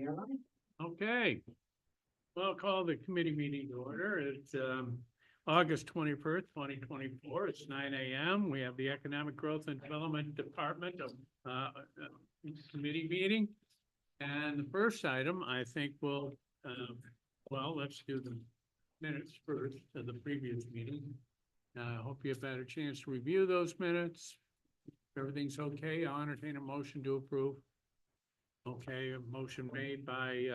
Okay. Well, I'll call the committee meeting to order. It's August 21st, 2024. It's 9 a.m. We have the Economic Growth and Development Department of committee meeting. And the first item, I think well, let's do the minutes first of the previous meeting. I hope you have had a chance to review those minutes. If everything's okay, I'll entertain a motion to approve. Okay, a motion made by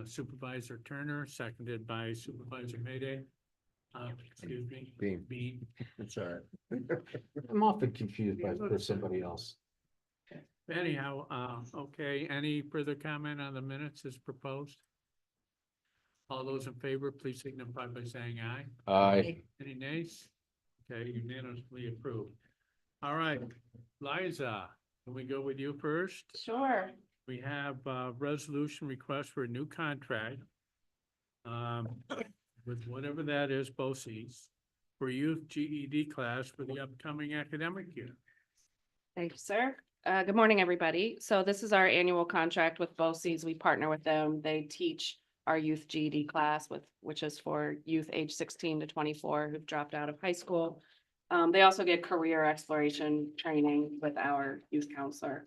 Supervisor Turner, seconded by Supervisor Mayday. Excuse me. Bean. That's all right. I'm often confused by somebody else. Anyhow, okay, any further comment on the minutes as proposed? All those in favor, please signify by saying aye. Aye. Any nays? Okay, unanimously approved. All right, Liza, can we go with you first? Sure. We have a resolution request for a new contract with whatever that is, BOS, for youth GED class for the upcoming academic year. Thank you, sir. Good morning, everybody. So this is our annual contract with BOS. We partner with them. They teach our youth GED class, which is for youth age 16 to 24 who've dropped out of high school. They also get career exploration training with our youth counselor.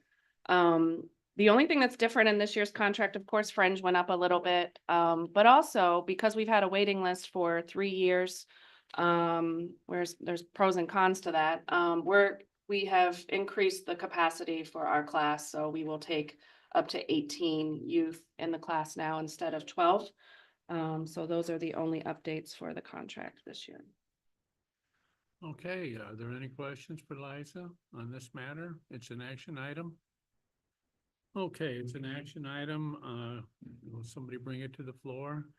The only thing that's different in this year's contract, of course, fringe went up a little bit, but also because we've had a waiting list for 3 years, whereas there's pros and cons to that. We have increased the capacity for our class, so we will take up to 18 youth in the class now instead of 12. So those are the only updates for the contract this year. Okay, are there any questions for Liza on this matter? It's an action item. Okay, it's an action item. Will somebody bring it to the floor?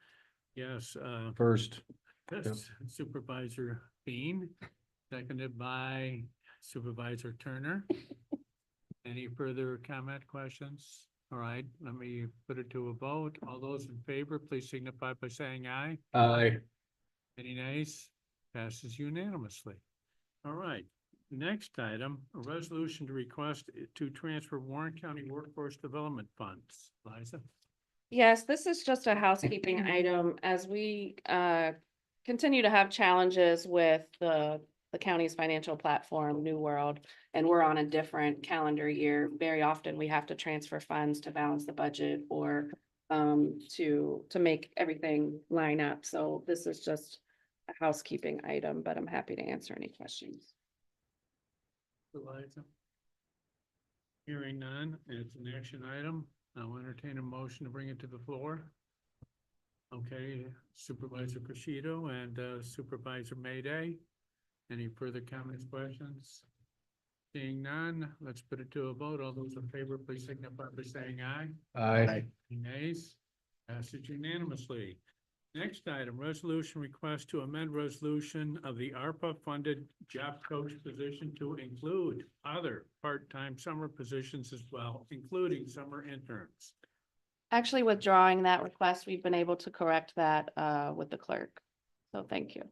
Yes. First. Yes, Supervisor Bean, seconded by Supervisor Turner. Any further comment, questions? All right, let me put it to a vote. All those in favor, please signify by saying aye. Aye. Any nays? Passes unanimously. All right, next item, a resolution to request to transfer Warren County Workforce Development Funds. Liza? Yes, this is just a housekeeping item as we continue to have challenges with the county's financial platform, New World, and we're on a different calendar year. Very often we have to transfer funds to balance the budget or to make everything line up. So this is just a housekeeping item, but I'm happy to answer any questions. Liza? Hearing none, it's an action item. I'll entertain a motion to bring it to the floor. Okay, Supervisor Crescido and Supervisor Mayday. Any further comments, questions? Seeing none, let's put it to a vote. All those in favor, please signify by saying aye. Aye. Any nays? Passes unanimously. Next item, resolution request to amend resolution of the ARPA-funded job coach position to include other part-time summer positions as well, including summer interns. Actually, withdrawing that request, we've been able to correct that with the clerk. So thank you.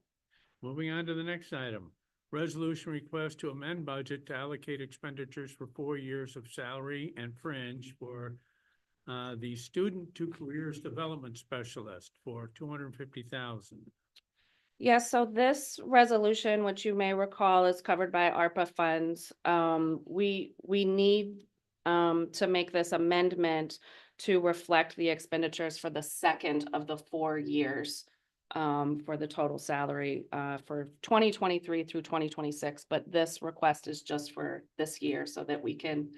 Moving on to the next item, resolution request to amend budget to allocate expenditures for 4 years of salary and fringe for the student to careers development specialist for $250,000. Yes, so this resolution, which you may recall, is covered by ARPA funds. We need to make this amendment to reflect the expenditures for the second of the 4 years for the total salary for 2023 through 2026. But this request is just for this year so that we can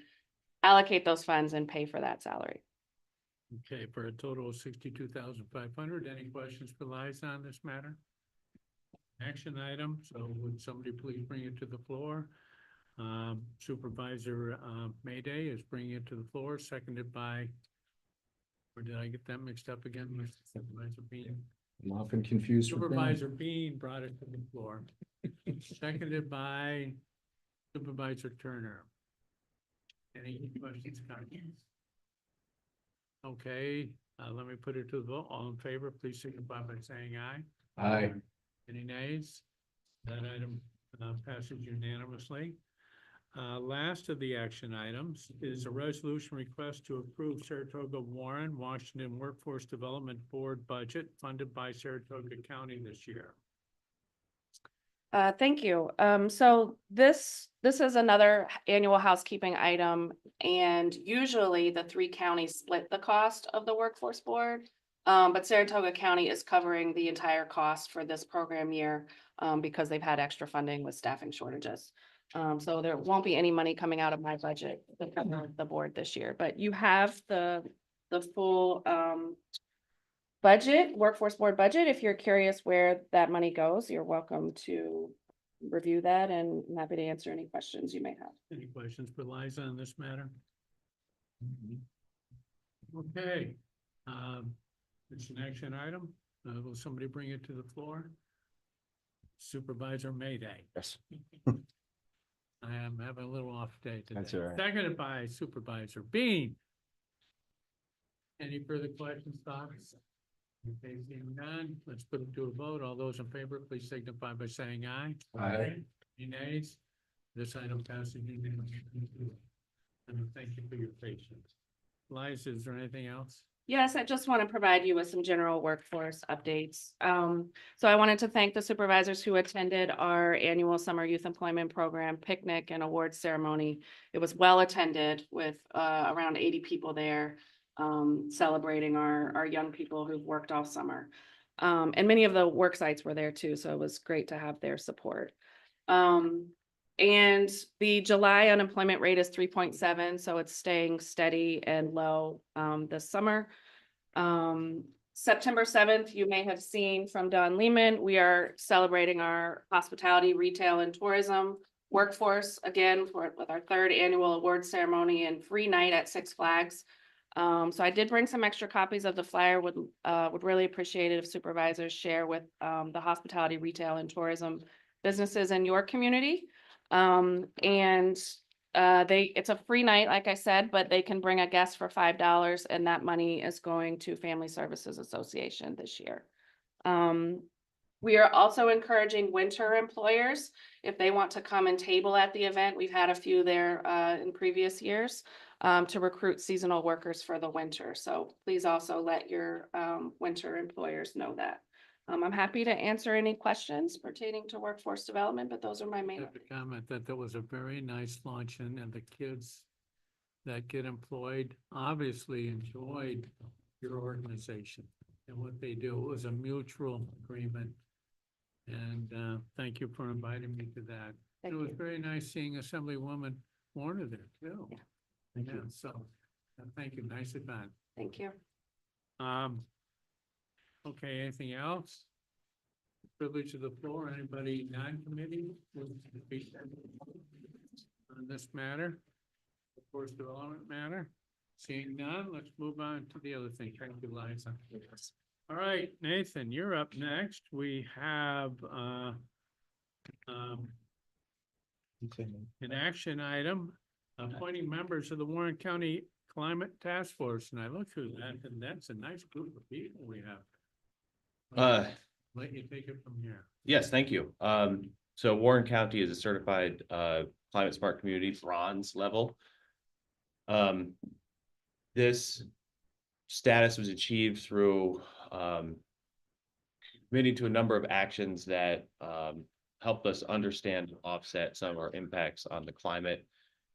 allocate those funds and pay for that salary. Okay, for a total of $62,500. Any questions for Liza on this matter? Action item, so would somebody please bring it to the floor? Supervisor Mayday is bringing it to the floor, seconded by, or did I get that mixed up again? Supervisor Bean. I'm often confused. Supervisor Bean brought it to the floor, seconded by Supervisor Turner. Any questions, comments? Okay, let me put it to the vote. All in favor, please signify by saying aye. Aye. Any nays? That item passes unanimously. Last of the action items is a resolution request to approve Saratoga Warren, Washington Workforce Development Board budget funded by Saratoga County this year. Thank you. So this is another annual housekeeping item, and usually the three counties split the cost of the workforce board. But Saratoga County is covering the entire cost for this program year, because they've had extra funding with staffing shortages. So there won't be any money coming out of my budget to cover the board this year, but you have the full, budget, workforce board budget. If you're curious where that money goes, you're welcome to review that, and I'm happy to answer any questions you may have. Any questions for Liza on this matter? Okay, it's an action item. Will somebody bring it to the floor? Supervisor Mayday. Yes. I am having a little off day today. That's all right. Seconded by Supervisor Bean. Any further questions, thoughts? Okay, seeing none, let's put it to a vote. All those in favor, please signify by saying aye. Aye. Any nays? This item passes unanimously. And thank you for your patience. Liza, is there anything else? Yes, I just want to provide you with some general workforce updates. So I wanted to thank the supervisors who attended our annual summer youth employment program picnic and awards ceremony. It was well attended with around 80 people there, celebrating our young people who've worked all summer. And many of the work sites were there too, so it was great to have their support. And the July unemployment rate is 3.7, so it's staying steady and low this summer. September 7th, you may have seen from Don Lehman, we are celebrating our hospitality, retail, and tourism workforce again with our third annual award ceremony and free night at Six Flags. So I did bring some extra copies of the flyer. Would really appreciate it if supervisors share with the hospitality, retail, and tourism businesses in your community. It's a free night, like I said, but they can bring a guest for $5, and that money is going to Family Services Association this year. We are also encouraging winter employers, if they want to come and table at the event, we've had a few there in previous years, to recruit seasonal workers for the winter. So please also let your winter employers know that. I'm happy to answer any questions pertaining to workforce development, but those are my I main. have to comment that there was a very nice luncheon, and the kids that get employed obviously enjoyed your organization and what they do. It was a mutual agreement. And thank you for inviting me to that. Thank It was you. very nice seeing Assemblywoman Warner there too. Yeah. Thank Yeah, you. so, thank you, nice event. Thank you. Okay, anything else? Privilege of the floor, anybody non-committee wants to speak on this matter? Workforce development matter? Seeing none, let's move on to the other thing. Thank you, Liza. All right, Nathan, you're up next. We have an action item appointing members of the Warren County Climate Task Force, and I looked through that, and that's a nice group of people we have. Let you take it from here. Yes, thank you. So Warren County is a certified climate smart community, bronze level. This status was achieved through committing to a number of actions that helped us understand and offset some of our impacts on the climate,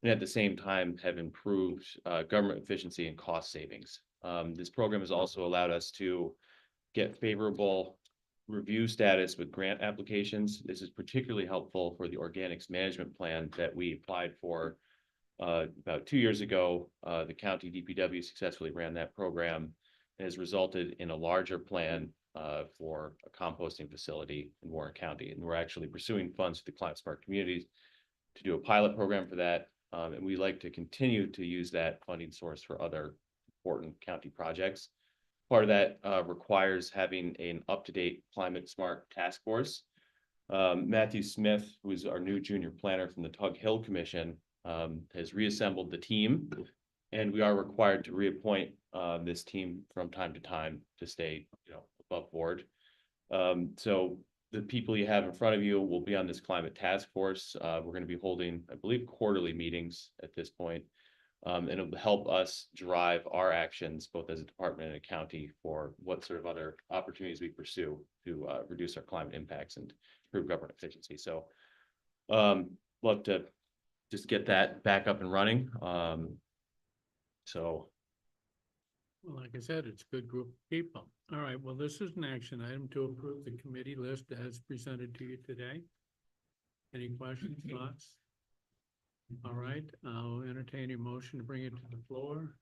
and at the same time have improved government efficiency and cost savings. This program has also allowed us to get favorable review status with grant applications. This is particularly helpful for the organics management plan that we applied for about 2 years ago. The county DPW successfully ran that program and has resulted in a larger plan for a composting facility in Warren County. And we're actually pursuing funds for the Climate Smart Communities to do a pilot program for that. And we like to continue to use that funding source for other important county projects. Part of that requires having an up-to-date climate smart task force. Matthew Smith, who is our new junior planner from the Tug Hill Commission, has reassembled the team, and we are required to reappoint this team from time to time to stay, above board. So the people you have in front of you will be on this climate task force. We're going to be holding, I believe, quarterly meetings at this point. And it'll help us drive our actions both as a department and a county for what sort of other opportunities we pursue to reduce our climate impacts and improve government efficiency. So love to just get that back up and running. So Well, like I said, it's a good group of people. All right, well, this is an action item to approve the committee list as presented to you today. Any questions, thoughts? All right, I'll entertain a motion to bring it to the floor.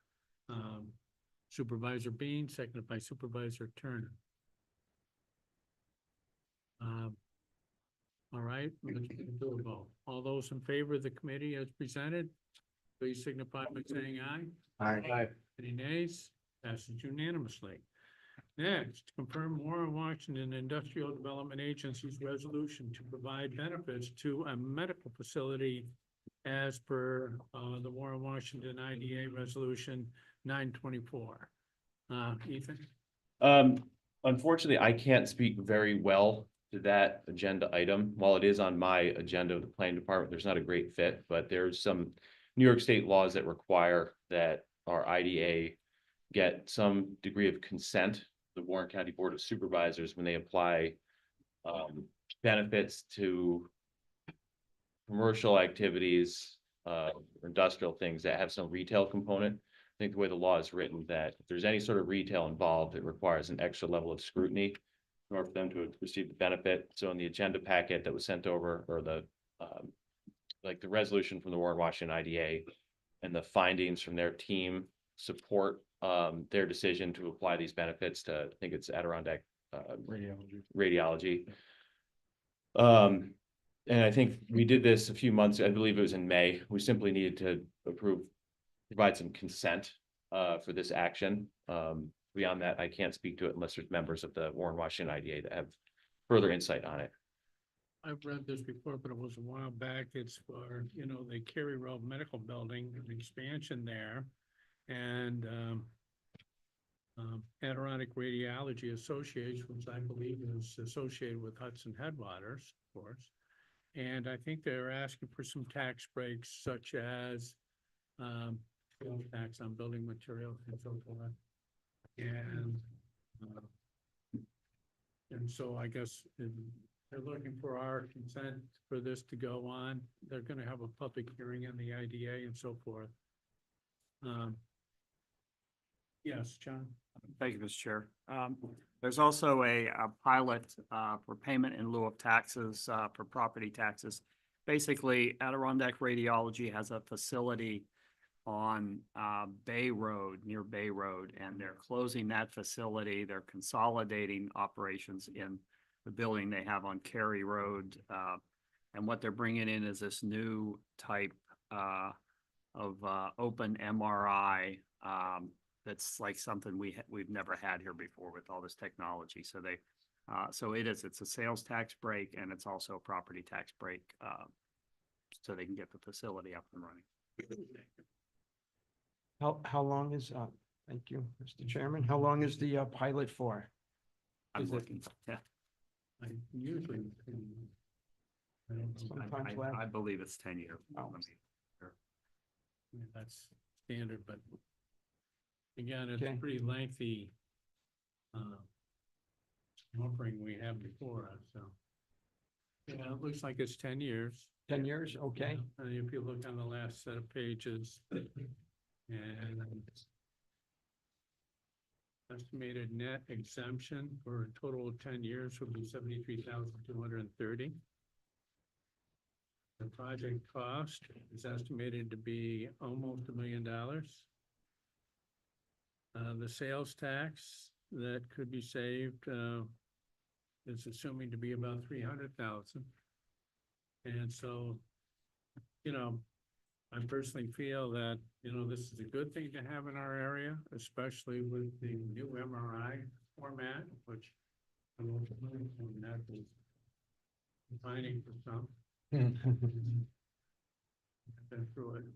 Supervisor Bean, seconded by Supervisor Turner. All right, let's do a vote. All those in favor of the committee as presented, please signify by saying aye. Aye. Any nays? Passes unanimously. Next, confirm Warren Washington Industrial Development Agency's resolution to provide benefits to a medical facility as per the Warren Washington IDA Resolution 924. Ethan? Unfortunately, I can't speak very well to that agenda item. While it is on my agenda of the planning department, there's not a great fit, but there's some New York State laws that require that our IDA get some degree of consent, the Warren County Board of Supervisors, when they apply benefits to commercial activities, industrial things that have some retail component. I think the way the law is written, that if there's any sort of retail involved, it requires an extra level of scrutiny in order for them to receive the benefit. So in the agenda packet that was sent over, or the like the resolution from the Warren Washington IDA and the findings from their team support their decision to apply these benefits to, I think it's Adirondack radiology. And I think we did this a few months, I believe it was in May. We simply needed to provide some consent for this action. Beyond that, I can't speak to it unless there's members of the Warren Washington IDA that have further insight on it. I've read this before, but it was a while back. It's for, the Cary Road Medical Building, an expansion there. And Adirondack Radiology Association, which I believe is associated with Hudson Headwaters, of course. And I think they're asking for some tax breaks such as sales tax on building materials and so forth. And so I guess they're looking for our consent for this to go on. They're going to have a public hearing in the IDA and so forth. Yes, John. Thank you, Mr. Chair. There's also a pilot for payment in lieu of taxes for property taxes. Basically, Adirondack Radiology has a facility on Bay Road, near Bay Road, and they're closing that facility. They're consolidating operations in the building they have on Cary Road. And what they're bringing in is this new type of open MRI that's like something we've never had here before with all this technology. So it's a sales tax break, and it's also a property tax break, so they can get the facility up and running. How long is, thank you, Mr. Chairman, how long is the pilot for? I'm Is it- looking, yeah, I usually. I don't know. Sometimes less. I believe it's 10 years. Oh. Yeah, that's standard, but again, it's Okay. a pretty lengthy offering we have before us, so. Yeah, it looks like it's 10 years. 10 years, okay. Yeah, and if you look on the last set of pages, and estimated net exemption for a total of 10 years would be 73,230. The project cost is estimated to be almost $1 million. The sales tax that could be saved is assuming to be about 300,000. And so, I personally feel that, this is a good thing to have in our area, especially with the new MRI format, which I will that is defining for some. I've been through it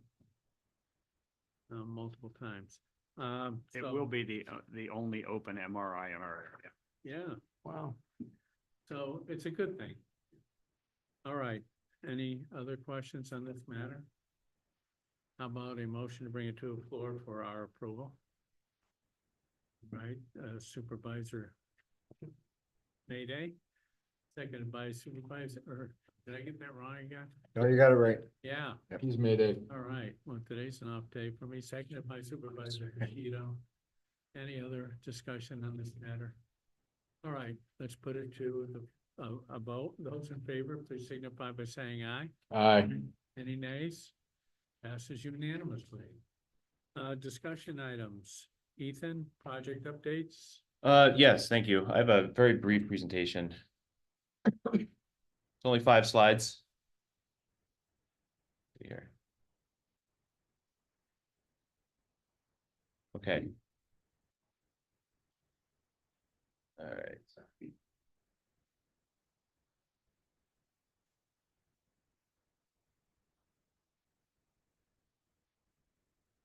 multiple times. It So- will be the only open MRI in our area. Yeah, Wow. So it's a good thing. All right, any other questions on this matter? How about a motion to bring it to a floor for our approval? Right, Supervisor Mayday, seconded by Supervisor, or did I get that wrong again? No, you got it right. Yeah, He's made it. all right, well, today's an off day for me, seconded by Supervisor Kishito. Any other discussion on this matter? All right, let's put it to a vote. Those in favor, please signify by saying aye. Aye. Any nays? Passes unanimously. Discussion items. Ethan, project updates? Yes, thank you. I have a very brief presentation. It's only 5 slides. Here. Okay. All right.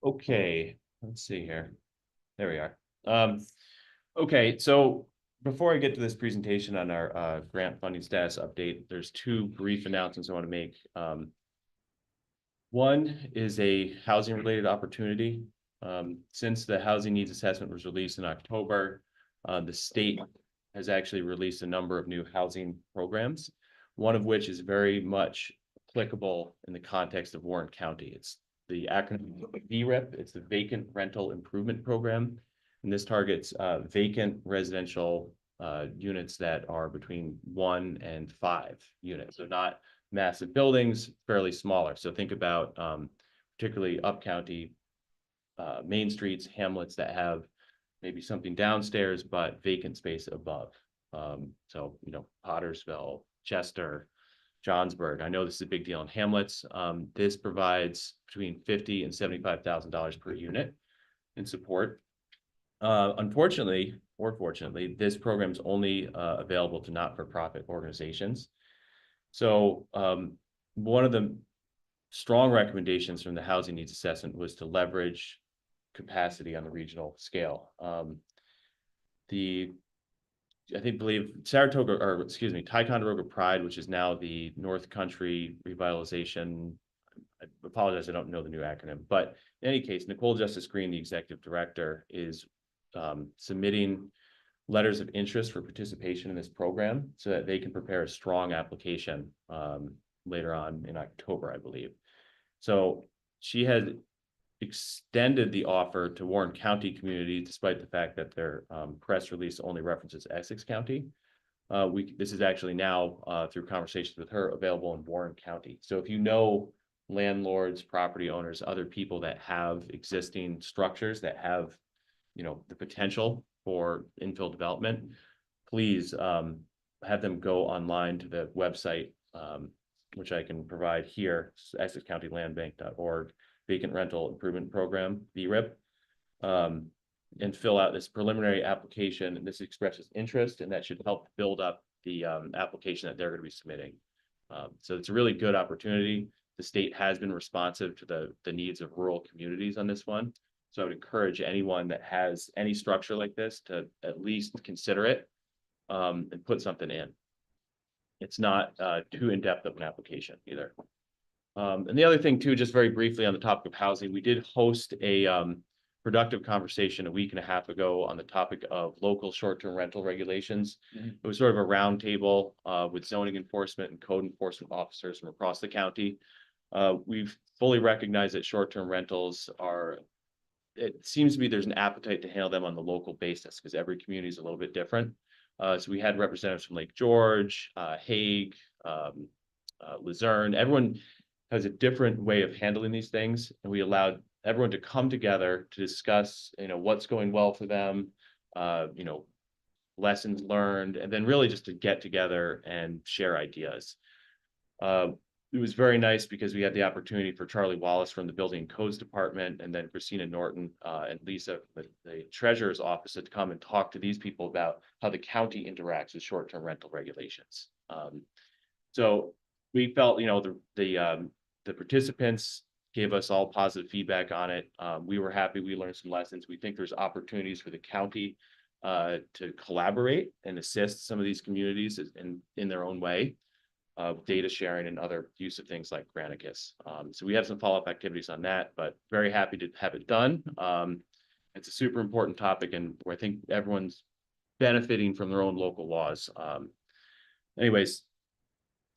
Okay, let's see here. There we are. Okay, so before I get to this presentation on our grant funding status update, there's 2 brief announcements I want to make. One is a housing related opportunity. Since the housing needs assessment was released in October, the state has actually released a number of new housing programs, one of which is very much applicable in the context of Warren County. It's the acronym VRIP. It's the Vacant Rental Improvement Program. And this targets vacant residential units that are between 1 and 5 units. So not massive buildings, fairly smaller. So think about particularly up county main streets, hamlets that have maybe something downstairs, but vacant space above. So, you know, Pottersville, Chester, Johnsburg. I know this is a big deal in hamlets. This provides between $50,000 and $75,000 per unit in support. Unfortunately, or fortunately, this program is only available to not-for-profit organizations. So one of the strong recommendations from the housing needs assessment was to leverage capacity on the regional scale. Believe Saratoga, or excuse me, Ticonderoga Pride, which is now the North Country Revitalization. I apologize, I don't know the new acronym, but in any case, Nicole Justice Green, the executive director, is submitting letters of interest for participation in this program so that they can prepare a strong application later on in October, I believe. So she had extended the offer to Warren County communities, despite the fact that their press release only references Essex County. This is actually now through conversations with her available in Warren County. So if you know landlords, property owners, other people that have existing structures that have, you know, the potential for infill development, please have them go online to the website, which I can provide here, EssexCountyLandBank.org, Vacant Rental Improvement Program, VRIP, and fill out this preliminary application. And this expresses interest, and that should help build up the application that they're going to be submitting. So it's a really good opportunity. The state has been responsive to the needs of rural communities on this one. So I would encourage anyone that has any structure like this to at least consider it and put something in. It's not too in-depth of an application either. And the other thing too, just very briefly on the topic of housing, we did host a productive conversation a week and a half ago on the topic of local short-term rental regulations. It was sort of a roundtable with zoning enforcement and code enforcement officers from across the county. We've fully recognized that short-term rentals are, it seems to be there's an appetite to handle them on the local basis because every community is a little bit different. So we had representatives from Lake George, Hague, Luzerne. Everyone has a different way of handling these things, and we allowed everyone to come together to discuss, you know, what's going well for them, you know, lessons learned, and then really just to get together and share ideas. It was very nice because we had the opportunity for Charlie Wallace from the Building and Codes Department, and then Christina Norton and Lisa, the treasurer's office, to come and talk to these people about how the county interacts with short-term rental regulations. So we felt, you know, the participants gave us all positive feedback on it. We were happy. We learned some lessons. We think there's opportunities for the county to collaborate and assist some of these communities in their own way. Data sharing and other use of things like Granicus. So we have some follow-up activities on that, but very happy to have it done. It's a super important topic and where I think everyone's benefiting from their own local laws. Anyways,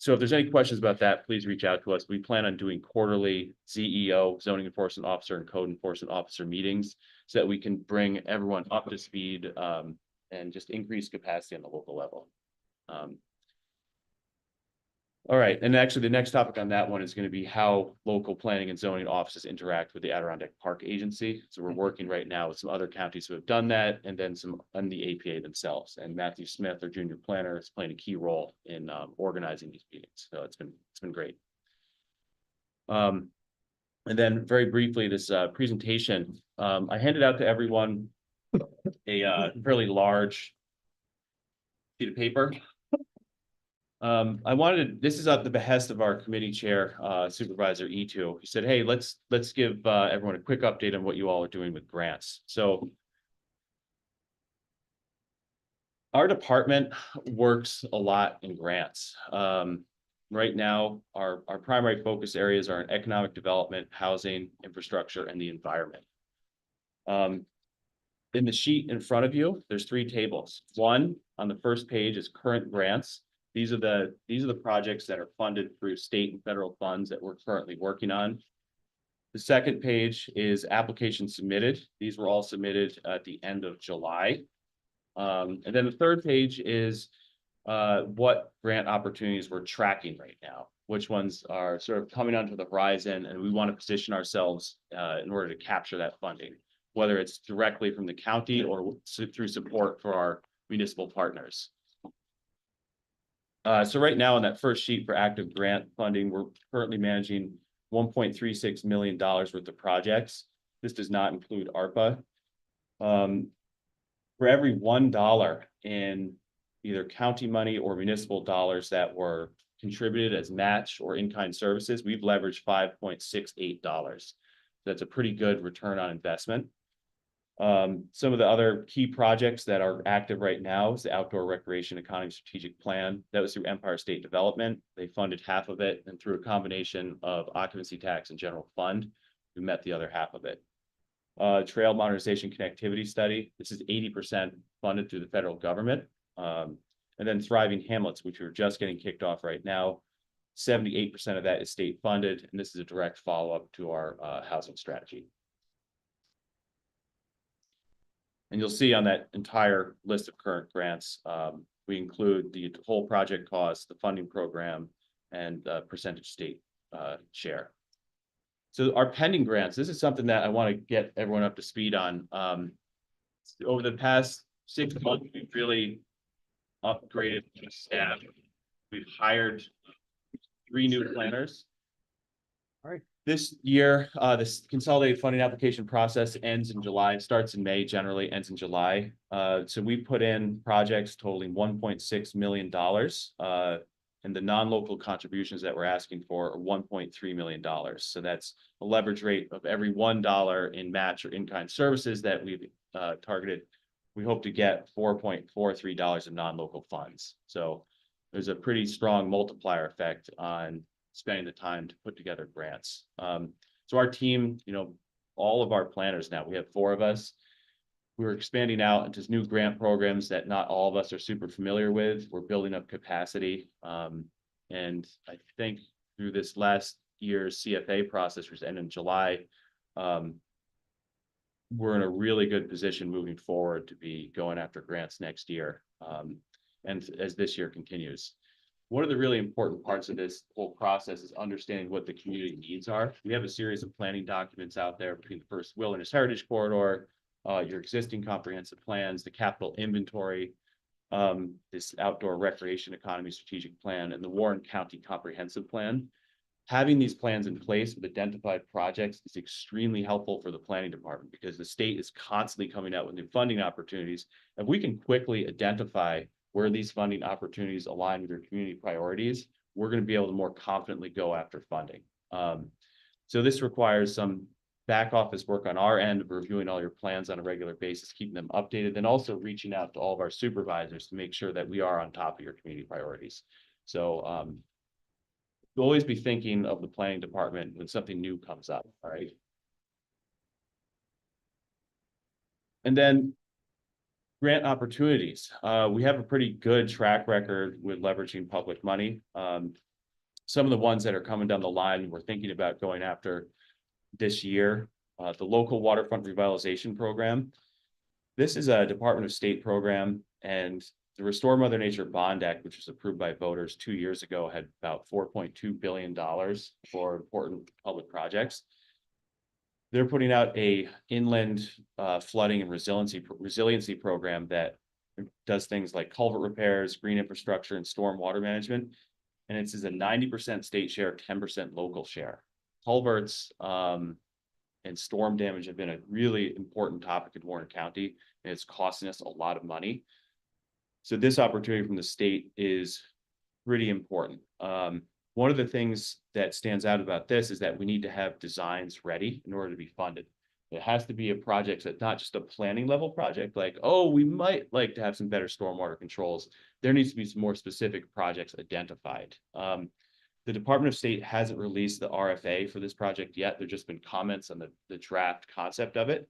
so if there's any questions about that, please reach out to us. We plan on doing quarterly ZEO, zoning enforcement officer and code enforcement officer meetings so that we can bring everyone up to speed and just increase capacity on the local level. All right, and actually the next topic on that one is going to be how local planning and zoning offices interact with the Adirondack Park Agency. So we're working right now with some other counties who have done that, and then some on the APA themselves. And Matthew Smith, our junior planner, is playing a key role in organizing these meetings. So it's been great. And then very briefly, this presentation, I handed out to everyone a fairly large sheet of paper. This is at the behest of our committee chair, Supervisor Ito. He said, hey, let's give everyone a quick update on what you all are doing with grants. So our department works a lot in grants. Right now, our primary focus areas are in economic development, housing, infrastructure, and the environment. In the sheet in front of you, there's 3 tables. One on the first page is current grants. These are the projects that are funded through state and federal funds that we're currently working on. The second page is applications submitted. These were all submitted at the end of July. And then the third page is what grant opportunities we're tracking right now, which ones are sort of coming onto the horizon, and we want to position ourselves in order to capture that funding, whether it's directly from the county or through support for our municipal partners. So right now on that first sheet for active grant funding, we're currently managing $1.36 million worth of projects. This does not include ARPA. For every $1 in either county money or municipal dollars that were contributed as match or in-kind services, we've leveraged $5.68. That's a pretty good return on investment. Some of the other key projects that are active right now is the Outdoor Recreation Economy Strategic Plan. That was through Empire State Development. They funded half of it, and through a combination of occupancy tax and general fund, we met the other half of it. Trail Modernization Connectivity Study. This is 80% funded through the federal government. And then Thriving Hamlets, which we're just getting kicked off right now. 78% of that is state funded, and this is a direct follow-up to our housing strategy. And you'll see on that entire list of current grants, we include the whole project cost, the funding program, and percentage state share. So our pending grants, this is something that I want to get everyone up to speed on. Over the past 6 months, we've really upgraded the staff. We've hired 3 new planners. All right. This year, this consolidated funding application process ends in July. It starts in May, generally ends in July. So we put in projects totaling $1.6 million. And the non-local contributions that we're asking for are $1.3 million. So that's a leverage rate of every $1 in match or in-kind services that we've targeted. We hope to get $4.43 in non-local funds. So there's a pretty strong multiplier effect on spending the time to put together grants. So our team, all of our planners now, we have 4 of us. We're expanding out into new grant programs that not all of us are super familiar with. We're building up capacity. And I think through this last year's CFA process, which ended in July, we're in a really good position moving forward to be going after grants next year. And as this year continues. One of the really important parts of this whole process is understanding what the community needs are. We have a series of planning documents out there between the first Wilderness Heritage Corridor, your existing comprehensive plans, the capital inventory, this Outdoor Recreation Economy Strategic Plan, and the Warren County Comprehensive Plan. Having these plans in place with identified projects is extremely helpful for the planning department because the state is constantly coming out with new funding opportunities. If we can quickly identify where these funding opportunities align with your community priorities, we're going to be able to more confidently go after funding. So this requires some back office work on our end of reviewing all your plans on a regular basis, keeping them updated, then also reaching out to all of our supervisors to make sure that we are on top of your community priorities. So you'll always be thinking of the planning department when something new comes up, all right? And then grant opportunities. We have a pretty good track record with leveraging public money. Some of the ones that are coming down the line, we're thinking about going after this year, the local waterfront revitalization program. This is a Department of State program, and the Restore Mother Nature Bond Act, which was approved by voters 2 years ago, had about $4.2 billion for important public projects. They're putting out a inland flooding and resiliency program that does things like culvert repairs, green infrastructure, and storm water management. And it's a 90% state share, 10% local share. Culverts and storm damage have been a really important topic in Warren County, and it's costing us a lot of money. So this opportunity from the state is pretty important. One of the things that stands out about this is that we need to have designs ready in order to be funded. It has to be a project that's not just a planning level project, like, oh, we might like to have some better stormwater controls. There needs to be some more specific projects identified. The Department of State hasn't released the RFA for this project yet. There've just been comments on the draft concept of it.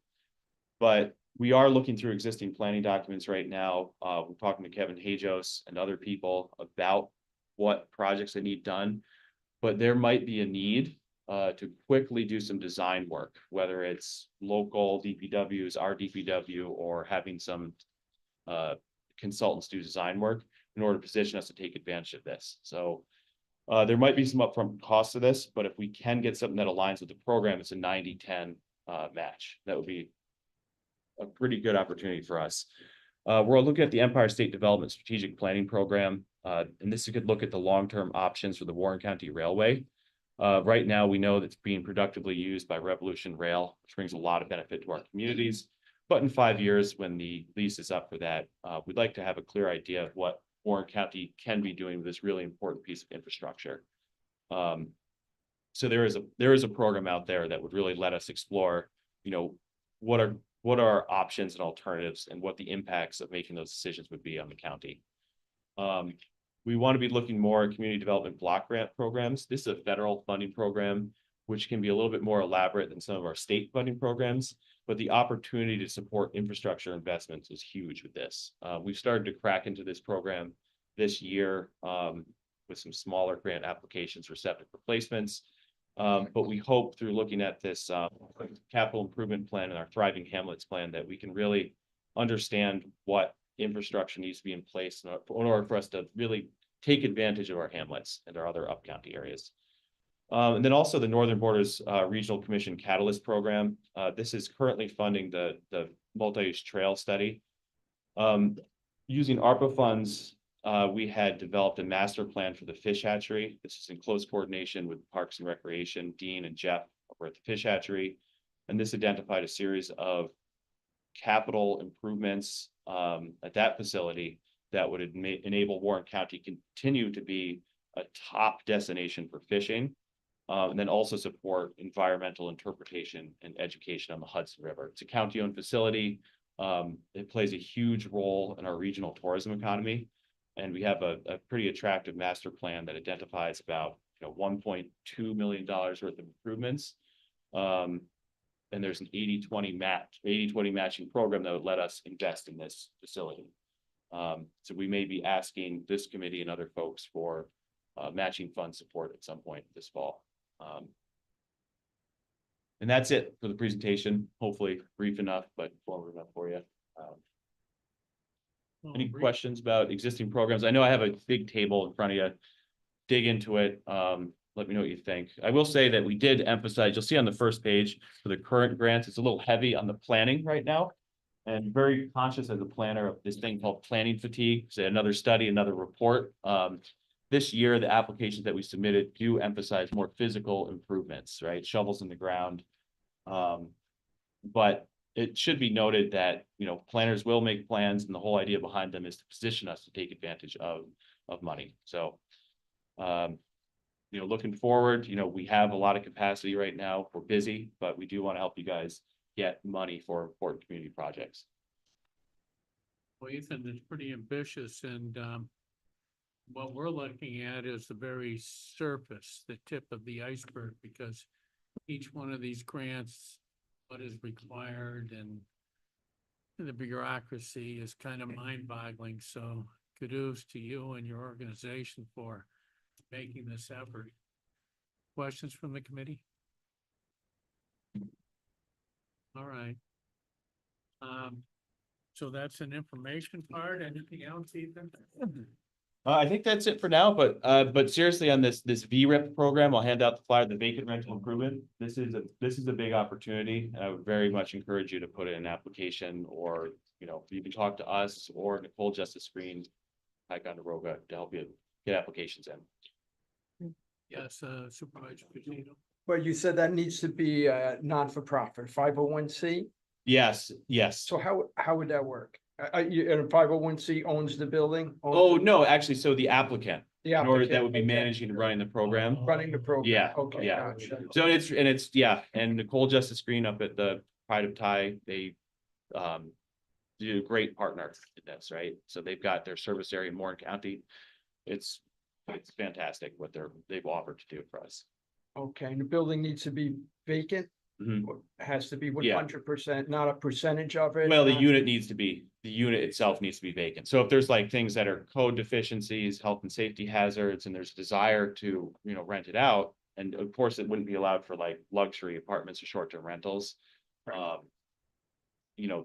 But we are looking through existing planning documents right now. We're talking to Kevin Hajos and other people about what projects they need done. But there might be a need to quickly do some design work, whether it's local DPWs, our DPW, or having some consultants do design work in order to position us to take advantage of this. So there might be some upfront costs to this, but if we can get something that aligns with the program, it's a 90-10 match. That would be a pretty good opportunity for us. We're looking at the Empire State Development Strategic Planning Program, and this could look at the long-term options for the Warren County Railway. Right now, we know that it's being productively used by Revolution Rail, which brings a lot of benefit to our communities. But in 5 years, when the lease is up for that, we'd like to have a clear idea of what Warren County can be doing with this really important piece of infrastructure. So there is a program out there that would really let us explore, you know, what are our options and alternatives and what the impacts of making those decisions would be on the county. We want to be looking more at community development block grant programs. This is a federal funding program, which can be a little bit more elaborate than some of our state funding programs, but the opportunity to support infrastructure investments is huge with this. We've started to crack into this program this year with some smaller grant applications for septic replacements. But we hope through looking at this capital improvement plan and our Thriving Hamlets plan that we can really understand what infrastructure needs to be in place in order for us to really take advantage of our hamlets and our other up-county areas. And then also the Northern Borders Regional Commission Catalyst Program. This is currently funding the multi-use trail study. Using ARPA funds, we had developed a master plan for the fish hatchery. This is in close coordination with Parks and Recreation, Dean and Jeff over at the fish hatchery. And this identified a series of capital improvements at that facility that would enable Warren County continue to be a top destination for fishing, and then also support environmental interpretation and education on the Hudson River. It's a county-owned facility. It plays a huge role in our regional tourism economy. And we have a pretty attractive master plan that identifies about $1.2 million worth of improvements. And there's an 80-20 matching program that would let us invest in this facility. So we may be asking this committee and other folks for matching fund support at some point this fall. And that's it for the presentation. Hopefully brief enough, but forward enough for you. Any questions about existing programs? I know I have a big table in front of you. Dig into it. Let me know what you think. I will say that we did emphasize, you'll see on the first page for the current grants, it's a little heavy on the planning right now. And very conscious as a planner of this thing called planning fatigue. So another study, another report. This year, the applications that we submitted do emphasize more physical improvements, right? Shovels in the ground. But it should be noted that, planners will make plans, and the whole idea behind them is to position us to take advantage of money. So looking forward, we have a lot of capacity right now. We're busy, but we do want to help you guys get money for important community projects. Well, Ethan is pretty ambitious and, what we're looking at is the very surface, the tip of the iceberg, because each one of these grants, what is required and the bureaucracy is kind of mind-boggling. So kudos to you and your organization for making this effort. Questions from the committee? All right. So that's an information part. Anything else, Ethan? I think that's it for now, but seriously, on this VRIP program, I'll hand out the flyer, the vacant rental improvement. This is a big opportunity. And I would very much encourage you to put in an application, or, you can talk to us or Nicole Justice Green, Ticonderoga, to help you get applications in. Yes, Supervisor Patino. But you said that needs to be non-for-profit, 501c. Yes. So how would that work? And a 501c owns the building? Oh, no, actually, so the applicant, The in order that applicant, would be okay. managing and running the program. Running the program. Yeah, Okay, yeah. gotcha. So and Nicole Justice Green up at the Pride of Thai, they do a great partner in this, right? So they've got their service area in Warren County. It's fantastic what they've offered to do for us. Okay, and the building needs to be vacant? Mhm. Has to be Yeah. 100%, not a percentage of it? Well, the unit itself needs to be vacant. So if there's like things that are code deficiencies, health and safety hazards, and there's desire to, rent it out, and of course, it wouldn't be allowed for like luxury apartments or short-term rentals.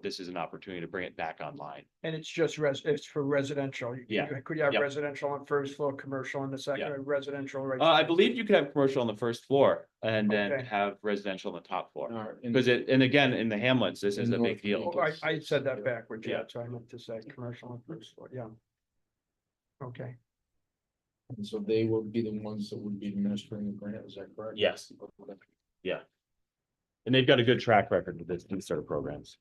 This is an opportunity to bring it back online. And it's just it's for residential? Yeah. Could you have Yep. residential on first floor, commercial on the second, Yeah. and residential right? I believe you could have commercial on the first floor and then Okay. have residential on the top floor. Alright, and- Because and again, in the hamlets, this is In a big North deal. Oh, I said that backwards, Yeah. yeah, so I meant to say commercial on first floor, yeah. Okay, And so they will be the ones that would be administering the grant, is that correct? Yes. And they've got a good track record with these sort of programs.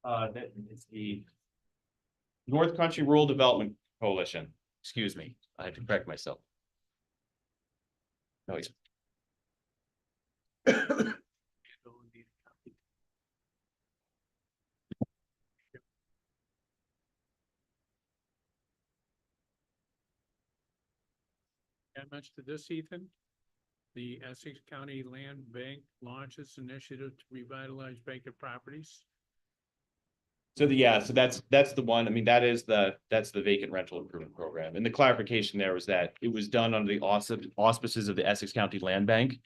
That is the North Country Rural Development Coalition. Excuse me, I had to correct myself. Oh, yeah. Add much to this, Ethan? The Essex County Land Bank launches initiative to revitalize vacant properties. So that's the one. I mean, that's the vacant rental improvement program. And the clarification there was that it was done under the auspices of the Essex County Land Bank,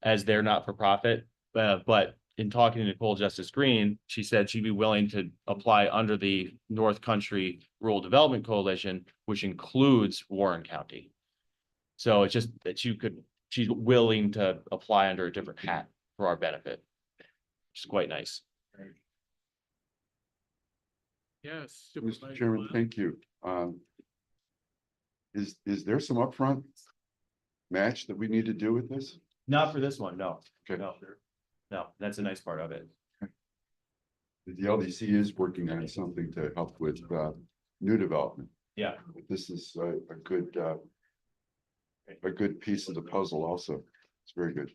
as they're not for profit. But in talking to Nicole Justice Green, she said she'd be willing to apply under the North Country Rural Development Coalition, which includes Warren County. So it's just that she's willing to apply under a different hat for our benefit, which is quite nice. Yes. Mr. Supervisor Chairman, Wild. thank you. Is there some upfront match that we need to do with this? Not for this one, no. Okay. No, that's a nice part of it. The LDC is working on something to help with new development. Yeah. This is a good piece of the puzzle also. It's very good.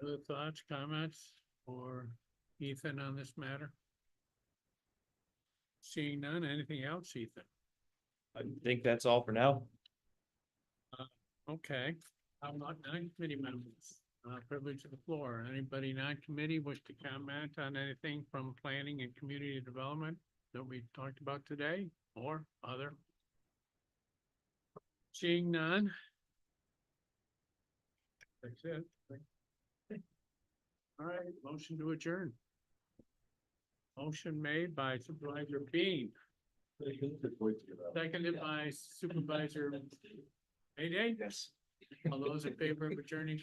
Any other thoughts, comments for Ethan on this matter? Seeing none, anything else, Ethan? I think that's all for now. Okay, how about non-committee members? Privilege of the floor. Anybody non-committee wish to comment on anything from planning and community development that we talked about today or other? Seeing none. That's it. All right, motion to adjourn. Motion made by Supervisor Bean, seconded by Supervisor Mayday. yes. All those in favor of adjourning,